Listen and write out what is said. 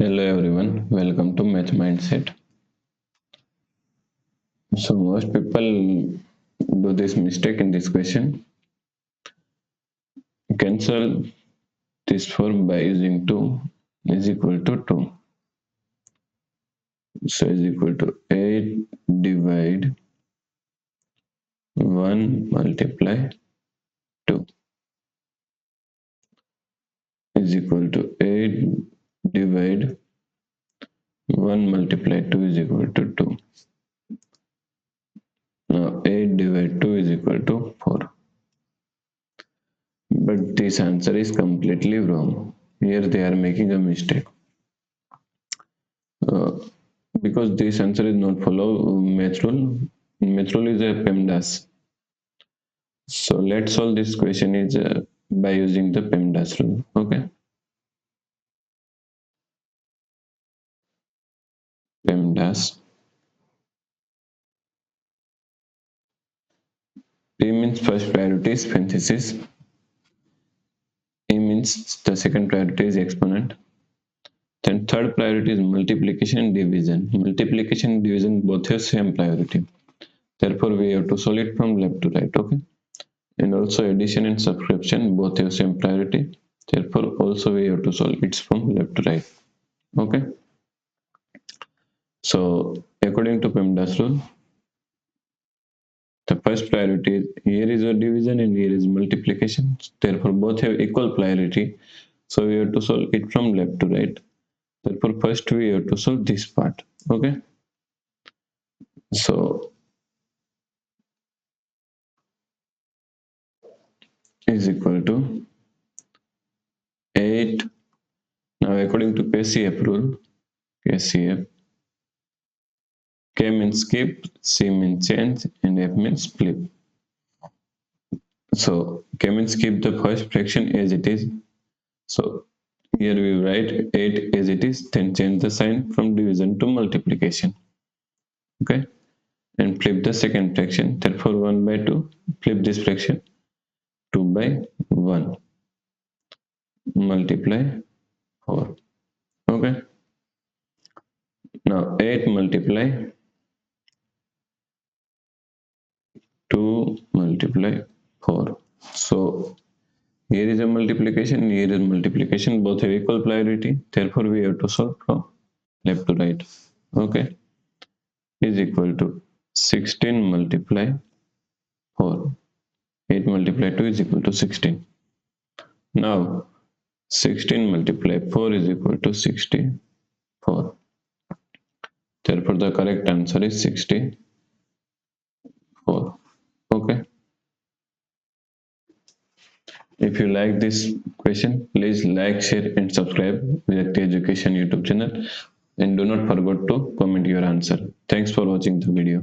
Hello everyone, welcome to Math Mindset. So most people do this mistake in this question. Cancel this 4 by using 2 is equal to 2. So is equal to 8 divide 1 multiply 2 is equal to 8 divide 1 multiply 2 is equal to 2. Now 8 divide 2 is equal to 4. But this answer is completely wrong. Here they are making a mistake. Because this answer is not follow math rule. Math rule is a PEMDAS. So let's solve this question is by using the PEMDAS rule. Okay. PEMDAS. P means first priority is parenthesis. E means the second priority is exponent. Then third priority is multiplication and division. Multiplication and division both have same priority. Therefore, we have to solve it from left to right. Okay. And also addition and subtraction both have same priority. Therefore, also we have to solve it from left to right. Okay. So according to PEMDAS rule, the first priority is here is a division and here is multiplication. Therefore, both have equal priority. So we have to solve it from left to right. Therefore, first we have to solve this part. Okay. So is equal to 8. Now according to KCF rule, KCF, K means skip, C means change, and F means flip. So K means keep the first fraction as it is. So here we write 8 as it is, then change the sign from division to multiplication. Okay, and flip the second fraction. Therefore 1 by 2, flip this fraction, 2 by 1, multiply 4. Okay, now 8 multiply 2 multiply 4. So here is a multiplication, here is multiplication, both have equal priority. Therefore we have to solve from left to right. Okay, is equal to 16 multiply 4. 8 multiply 2 is equal to 16. Now 16 multiply 4 is equal to 64. Therefore the correct answer is 64. Okay. If you like this question, please like, share and subscribe Virakti Education YouTube channel, and do not forget to comment your answer. Thanks for watching the video.